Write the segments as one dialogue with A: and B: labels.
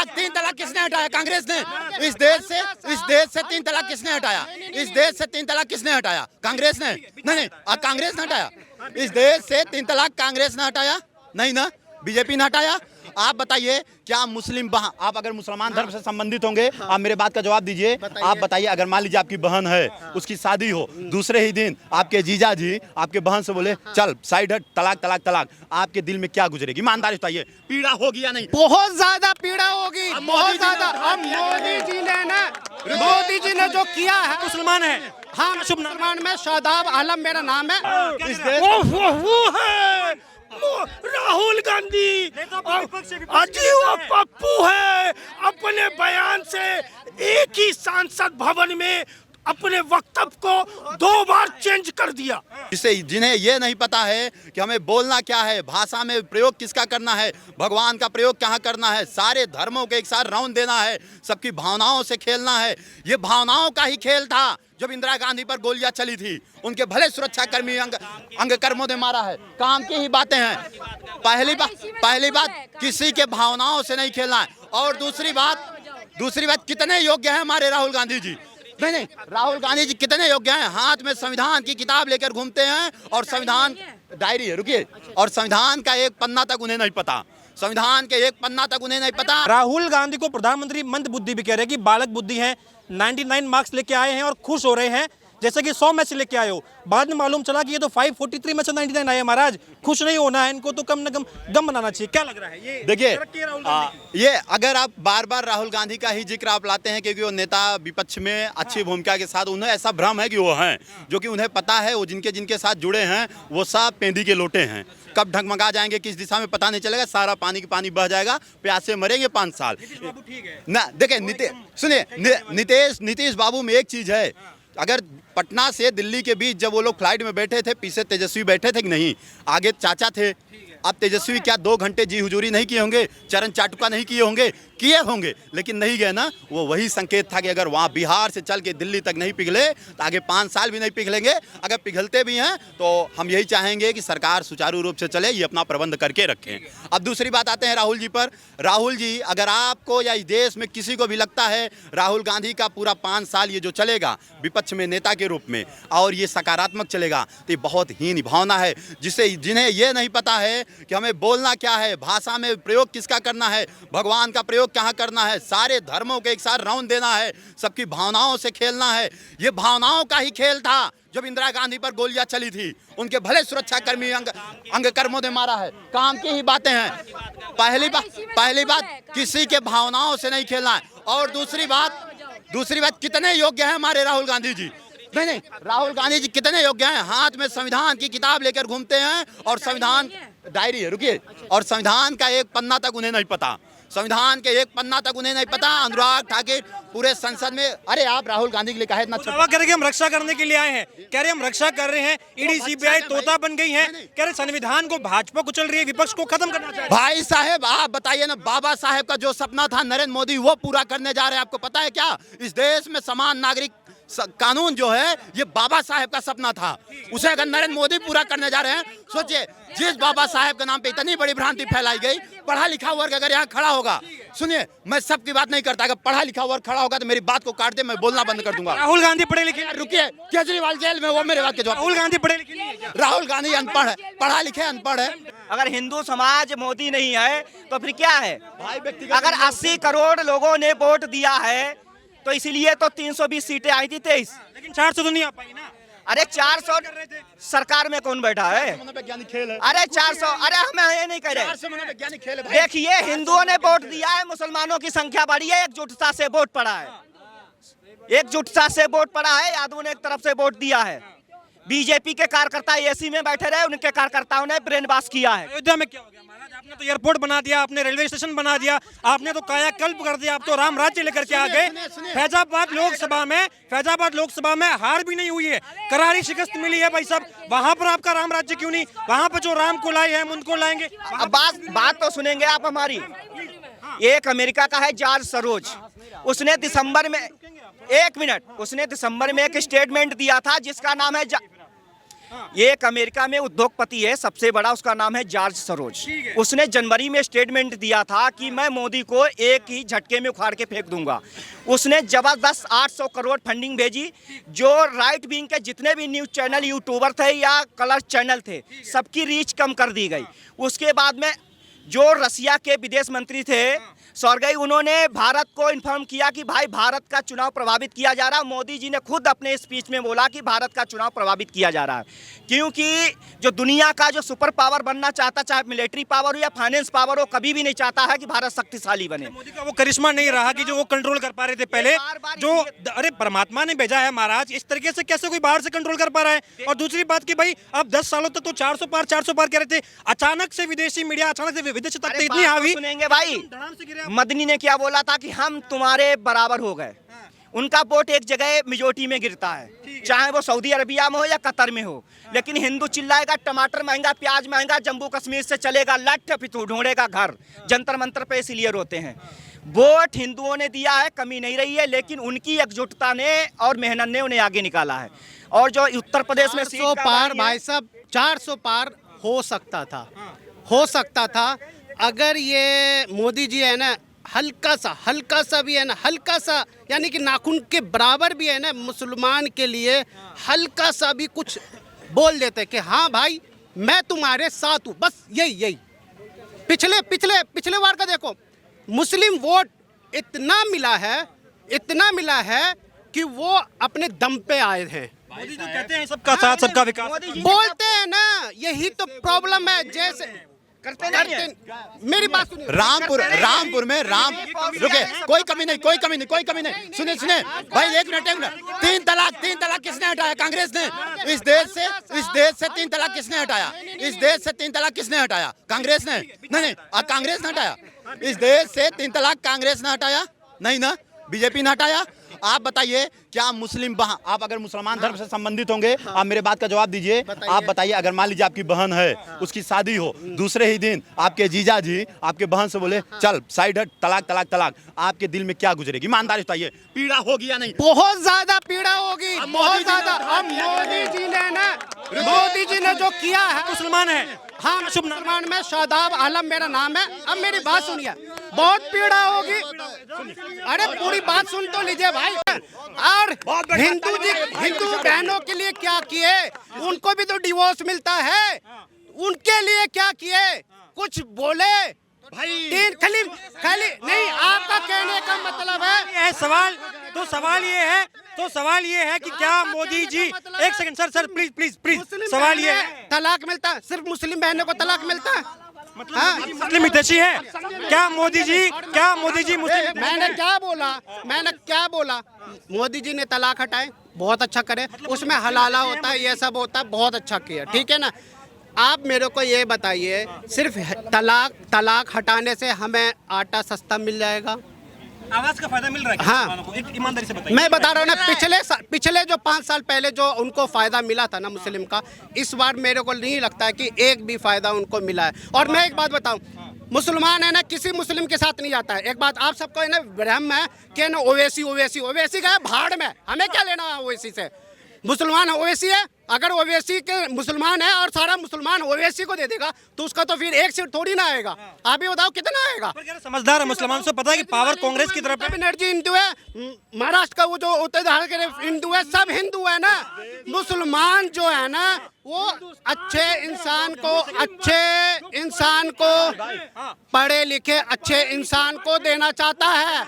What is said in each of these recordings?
A: तीन तलाक किसने हटाया? कांग्रेस ने। इस देश से तीन तलाक किसने हटाया? इस देश से तीन तलाक किसने हटाया? कांग्रेस ने। नहीं, कांग्रेस ने हटाया। इस देश से तीन तलाक कांग्रेस ने हटाया? नहीं ना, बीजेपी ने हटाया। आप बताइए, क्या मुस्लिम बहन, आप अगर मुसलमान धर्म से संबंधित होंगे, आप मेरे बात का जवाब दीजिए। आप बताइए, अगर मान लीजिए आपकी बहन है, उसकी शादी हो, दूसरे ही दिन आपके जीजा जी आपके बहन से बोले चल साइड हट, तलाक तलाक तलाक, आपके दिल में क्या गुजरेगी? ईमानदारी बताइए, पीड़ा होगी या नहीं?
B: बहुत ज्यादा पीड़ा होगी, बहुत ज्यादा। अब मोदी जी ने जो किया है,
C: मुसलमान है।
B: हाँ, शुभ मुसलमान में शादाब आलम मेरा नाम है।
A: इस देश
C: वो है राहुल गांधी, अजीब पप्पू है। अपने बयान से एक ही सांसद भवन में अपने वक्तव्य को 2 बार चेंज कर दिया।
A: जिन्हें ये नहीं पता है कि हमें बोलना क्या है, भाषा में प्रयोग किसका करना है, भगवान का प्रयोग कहाँ करना है, सारे धर्मों के एक साथ राउंड देना है, सबकी भावनाओं से खेलना है। ये भावनाओं का ही खेल था जब इंदिरा गांधी पर गोलियां चली थी। उनके भले सुरक्षाकर्मी अंगकर्मों ने मारा है, काम की ही बातें हैं। पहली बात किसी के भावनाओं से नहीं खेलना है। और दूसरी बात कितने योग्य हैं हमारे राहुल गांधी जी? नहीं, राहुल गांधी जी कितने योग्य हैं? हाथ में संविधान की किताब लेकर घूमते हैं और संविधान डायरी है, रुकिए, और संविधान का एक पन्ना तक उन्हें नहीं पता। संविधान के एक पन्ना तक उन्हें नहीं पता।
C: राहुल गांधी को प्रधानमंत्री मंद बुद्धि भी कह रहे हैं कि बालक बुद्धि है। 99 मार्क्स लेके आए हैं और खुश हो रहे हैं जैसे कि 100 में से लेके आए हो। बाद में मालूम चला कि ये तो 543 में से 99 आए। महाराज, खुश नहीं होना है, इनको तो कम न कम गम बनाना चाहिए। क्या लग रहा है ये?
A: देखिए, ये अगर आप बार बार राहुल गांधी का ही जिक्र आप लाते हैं क्योंकि वो नेता विपक्ष में अच्छी भूमिका के साथ, उन्हें ऐसा भ्रम है कि वो हैं, जो कि उन्हें पता है वो जिनके साथ जुड़े हैं वो सब पेंदी के लोटे हैं। कब ढगमगा जाएंगे किस दिशा में पता नहीं चलेगा, सारा पानी की पानी बह जाएगा, प्यासे मरेंगे 5 साल ना। देखिए नीतीश बाबू में एक चीज है, अगर पटना से दिल्ली के बीच जब वो लोग फ्लाइट में बैठे थे, पीछे तेजस्वी बैठे थे कि नहीं, आगे चाचा थे। अब तेजस्वी क्या 2 घंटे जी हुजूरी नहीं किए होंगे, चरण चाटुका नहीं किए होंगे, किए होंगे, लेकिन नहीं गए ना। वो वही संकेत था कि अगर वहाँ बिहार से चल के दिल्ली तक नहीं पिघले तो आगे 5 साल भी नहीं पिघलेंगे। अगर पिघलते भी हैं तो हम यही चाहेंगे कि सरकार सुचारू रूप से चले, ये अपना प्रबंध करके रखें। अब दूसरी बात आते हैं राहुल जी पर। राहुल जी, अगर आपको या इस देश में किसी को भी लगता है राहुल गांधी का पूरा 5 साल ये जो चलेगा विपक्ष में नेता के रूप में और ये सकारात्मक चलेगा, तो ये बहुत हीन भावना है। जिन्हें ये नहीं पता है कि हमें बोलना क्या है, भाषा में प्रयोग किसका करना है, भगवान का प्रयोग कहाँ करना है, सारे धर्मों के एक साथ राउंड देना है, सबकी भावनाओं से खेलना है। ये भावनाओं का ही खेल था जब इंदिरा गांधी पर गोलियां चली थी। उनके भले सुरक्षाकर्मी अंगकर्मों ने मारा है, काम की ही बातें हैं। पहली बात किसी के भावनाओं से नहीं खेलना है। और दूसरी बात कितने योग्य हैं हमारे राहुल गांधी जी? नहीं, राहुल गांधी जी कितने योग्य हैं? हाथ में संविधान की किताब लेकर घूमते हैं और संविधान डायरी है, रुकिए, और संविधान का एक पन्ना तक उन्हें नहीं पता। संविधान के एक पन्ना तक उन्हें नहीं पता। अनुराग ठाकुर पूरे संसद में, अरे आप राहुल गांधी के लिए कहे इतना
C: दावा कह रहे कि हम रक्षा करने के लिए आए हैं, कह रहे हम रक्षा कर रहे हैं। ईडी सीबीआई तोता बन गई है, कह रहे संविधान को भाजपा कुचल रही है, विपक्ष को खत्म करना चाहिए।
A: भाई साहब, आप बताइए ना, बाबा साहेब का जो सपना था नरेंद्र मोदी वो पूरा करने जा रहे हैं। आपको पता है क्या? इस देश में समान नागरिक कानून जो है ये बाबा साहेब का सपना था, उसे अगर नरेंद्र मोदी पूरा करने जा रहे हैं, सोचिए जिस बाबा साहेब के नाम पे इतनी बड़ी भ्रांति फैलाई गई, पढ़ा लिखा वर्ग अगर यहाँ खड़ा होगा, सुनिए मैं सबकी बात नहीं करता, अगर पढ़ा लिखा वर्ग खड़ा होगा तो मेरी बात को काट दे, मैं बोलना बंद कर दूंगा।
C: राहुल गांधी पढ़े लिखे?
A: रुकिए, केजरीवाल जेल में, वो मेरे बात के जवाब।
C: राहुल गांधी पढ़े लिखे नहीं है?
A: राहुल गांधी अनपढ़ है, पढ़ा लिखे अनपढ़ है।
D: अगर हिंदू समाज मोदी नहीं है तो फिर क्या है? अगर 80 करोड़ लोगों ने वोट दिया है तो इसीलिए तो 320 सीटें आई थी 23,
C: लेकिन 400 तो नहीं आ पाई ना।
D: अरे 400 सरकार में कौन बैठा है? अरे 400, अरे हम ये नहीं कह रहे। देखिए, हिंदुओं ने वोट दिया है, मुसलमानों की संख्या बढ़ी है, एकजुटता से वोट पड़ा है, एकजुटता से वोट पड़ा है। यादवों ने एक तरफ से वोट दिया है, बीजेपी के कार्यकर्ता एसी में बैठे रहे, उनके कार्यकर्ताओं ने ब्रेन वॉश किया है।
C: अयोध्या में क्या हो गया महाराज? आपने तो एयरपोर्ट बना दिया, आपने रेलवे स्टेशन बना दिया, आपने तो कायाकल्प कर दिया, आप तो राम राज्य लेकर के आ गए। फैजाबाद लोकसभा में हार भी नहीं हुई है, करारी शिकस्त मिली है भाई साहब। वहां पर आपका राम राज्य क्यों नहीं? वहां पर जो राम को लाए हैं हम उनको लाएंगे।
D: अब बात तो सुनेंगे आप हमारी। एक अमेरिका का है जॉर्ज सरोज, उसने दिसंबर में, 1 मिनट, उसने दिसंबर में एक स्टेटमेंट दिया था जिसका नाम है एक अमेरिका में उद्योगपति है सबसे बड़ा, उसका नाम है जॉर्ज सरोज। उसने जनवरी में स्टेटमेंट दिया था कि मैं मोदी को एक ही झटके में उखाड़ के फेंक दूंगा। उसने जबरदस्त 800 करोड़ फंडिंग भेजी। जो राइट विंग के जितने भी न्यूज चैनल, यूट्यूबर थे या कलर चैनल थे, सबकी रीच कम कर दी गई। उसके बाद में जो रसिया के विदेश मंत्री थे सर्गेई, उन्होंने भारत को इन्फॉर्म किया कि भाई भारत का चुनाव प्रभावित किया जा रहा है। मोदी जी ने खुद अपने स्पीच में बोला कि भारत का चुनाव प्रभावित किया जा रहा है, क्योंकि जो दुनिया का जो सुपर पावर बनना चाहता, चाहे मिलिट्री पावर हो या फाइनेंस पावर हो, कभी भी नहीं चाहता है कि भारत शक्तिशाली बने।
C: मोदी का वो करिश्मा नहीं रहा कि जो वो कंट्रोल कर पा रहे थे पहले। जो अरे परमात्मा ने भेजा है महाराज, इस तरीके से कैसे कोई बाहर से कंट्रोल कर पा रहा है। और दूसरी बात कि भाई अब 10 सालों तक तो 400 पार कह रहे थे, अचानक से विदेशी मीडिया, अचानक से विदेशी तक इतनी हावी।
D: सुनेंगे भाई, मदनी ने क्या बोला था कि हम तुम्हारे बराबर हो गए। उनका वोट एक जगह मेजोरिटी में गिरता है, चाहे वो सऊदी अरबिया में हो या कतर में हो, लेकिन हिंदू चिल्लाएगा टमाटर महंगा, प्याज महंगा, जम्मू कश्मीर से चलेगा लठ, फिर ढूंढेगा घर। जंतर मंतर पे इसीलिए रोते हैं। वोट हिंदुओं ने दिया है, कमी नहीं रही है, लेकिन उनकी एकजुटता ने और मेहनत ने उन्हें आगे निकाला है। और जो उत्तर प्रदेश में
B: 400 पार भाई साहब, 400 पार हो सकता था अगर ये मोदी जी है ना हल्का सा भी है ना, हल्का सा यानी कि नाखून के बराबर भी है ना, मुसलमान के लिए हल्का सा भी कुछ बोल देते कि हाँ भाई मैं तुम्हारे साथ हूँ, बस यही। पिछले बार का देखो, मुस्लिम वोट इतना मिला है कि वो अपने दम पे आए हैं।
C: मोदी जो कहते हैं सबका साथ सबका विकास,
B: बोलते हैं ना, यही तो प्रॉब्लम है। जैसे करते मेरी बात सुनिए।
A: रामपुर में रुके, कोई कमी नहीं। सुने भाई, एक मिनट। 3 तलाक किसने हटाया? कांग्रेस ने। इस देश से 3 तलाक किसने हटाया? इस देश से 3 तलाक किसने हटाया? कांग्रेस ने। नहीं, कांग्रेस ने हटाया। इस देश से 3 तलाक कांग्रेस ने हटाया? नहीं ना, बीजेपी ने हटाया। आप बताइए, क्या आप अगर मुसलमान धर्म से संबंधित होंगे, आप मेरे बात का जवाब दीजिए। आप बताइए, अगर मान लीजिए आपकी बहन है, उसकी शादी हो, दूसरे ही दिन आपके जीजा जी आपके बहन से बोले चल साइड हट, तलाक, आपके दिल में क्या गुजरेगी? ईमानदारी बताइए, पीड़ा होगी या नहीं?
B: बहुत ज्यादा पीड़ा होगी, बहुत ज्यादा। अब मोदी जी ने जो किया है,
C: मुसलमान है।
B: हाँ, मुसलमान में शादाब आलम मेरा नाम है। अब मेरी बात सुनिए, बहुत पीड़ा होगी। अरे पूरी बात सुन तो लीजिए भाई। और हिंदू बहनों के लिए क्या किए? उनको भी तो डिवोर्स मिलता है, उनके लिए क्या किए? कुछ बोले भाई? खाली नहीं। आपका कहने का मतलब है सवाल ये है कि क्या मोदी जी, एक सेकंड सर प्लीज, सवाल ये है, तलाक मिलता है? सिर्फ मुस्लिम बहनों को तलाक मिलता है?
C: मुस्लिम हितैषी है क्या मोदी जी मुस्लिम?
B: मैंने क्या बोला? मोदी जी ने तलाक हटाए, बहुत अच्छा करे। उसमें हलाला होता है, ये सब होता है, बहुत अच्छा किया, ठीक है ना। आप मेरे को ये बताइए, सिर्फ तलाक हटाने से हमें आटा सस्ता मिल जाएगा?
C: आवाज का फायदा मिल रहा है
B: हाँ,
C: को? एक ईमानदारी से बताइए।
B: मैं बता रहा हूँ ना, पिछले जो 5 साल पहले जो उनको फायदा मिला था ना मुस्लिम का, इस बार मेरे को नहीं लगता है कि एक भी फायदा उनको मिला है। और मैं एक बात बताऊं, मुसलमान है ना, किसी मुस्लिम के साथ नहीं जाता है। एक बात आप सबको है ना भ्रम है कि ना ओवैसी गए भाड़ में, हमें क्या लेना है ओवैसी से? मुसलमान ओवैसी है, अगर ओवैसी के मुसलमान है और सारा मुसलमान ओवैसी को दे देगा तो उसका तो फिर एक सीट थोड़ी ना आएगा। आप ही बताओ कितना आएगा?
C: समझदार है मुसलमान से, पता है कि पावर कांग्रेस की तरफ है।
B: बनर्जी हिंदू है, महाराष्ट्र का वो जो उत्तर बिहार के हिंदू है, सब हिंदू है ना। मुसलमान जो है ना, वो अच्छे इंसान को पढ़े लिखे अच्छे इंसान को देना चाहता है?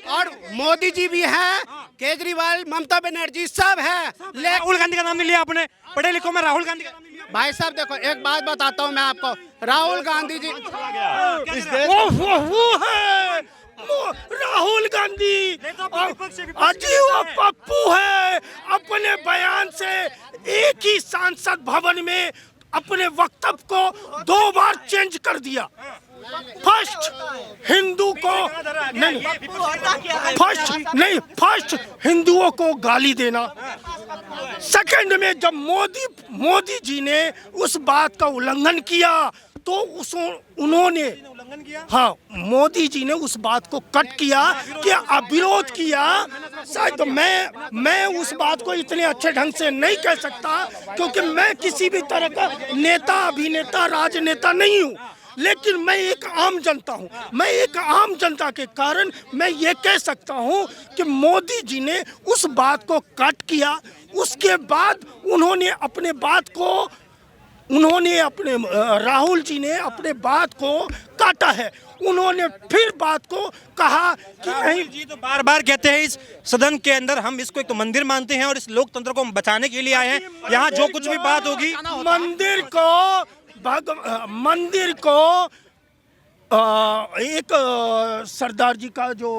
B: और मोदी जी भी है, केजरीवाल, ममता बनर्जी सब है।
C: राहुल गांधी का नाम नहीं लिया आपने, पढ़े लिखो में राहुल गांधी का नाम नहीं लिया।
B: भाई साहब देखो, एक बात बताता हूँ मैं आपको, राहुल गांधी जी
E: राहुल गांधी अजीब पप्पू है। अपने बयान से एक ही संसद भवन में अपने वक्तव्य को 2 बार चेंज कर दिया। फर्स्ट हिंदू को फर्स्ट हिंदुओं को गाली देना, सेकंड में जब मोदी जी ने उस बात का उल्लंघन किया तो उन्होंने मोदी जी ने उस बात को कट किया कि विरोध किया। शायद मैं उस बात को इतने अच्छे ढंग से नहीं कह सकता, क्योंकि मैं किसी भी तरह का नेता, अभिनेता, राजनेता नहीं हूँ। लेकिन मैं एक आम जनता हूँ। मैं एक आम जनता के कारण मैं ये कह सकता हूँ कि मोदी जी ने उस बात को कट किया। उसके बाद उन्होंने राहुल जी ने अपने बात को काटा है। उन्होंने फिर बात को कहा कि नहीं।
C: जी तो बार बार कहते हैं इस सदन के अंदर हम इसको एक तो मंदिर मानते हैं और इस लोकतंत्र को हम बचाने के लिए आए हैं। यहाँ जो कुछ भी बात होगी
E: मंदिर को एक सरदार जी का जो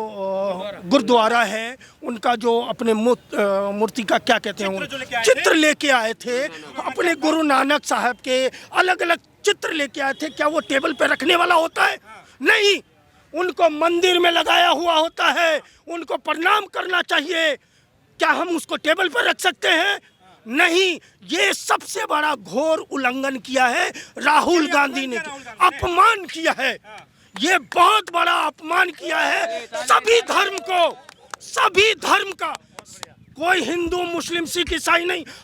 E: गुरुद्वारा है, उनका जो अपने मूर्ति का क्या कहते हैं, चित्र लेके आए थे। अपने गुरु नानक साहब के अलग अलग चित्र लेके आए थे। क्या वो टेबल पे रखने वाला होता है? नहीं, उनको मंदिर में लगाया हुआ होता है। उनको प्रणाम करना चाहिए। क्या हम उसको टेबल पर रख सकते हैं? नहीं। ये सबसे बड़ा घोर उल्लंघन किया है राहुल गांधी ने, अपमान किया है। ये बहुत बड़ा अपमान किया है सभी धर्म को, सभी धर्म का। कोई हिंदू, मुस्लिम, सिख, ईसाई नहीं,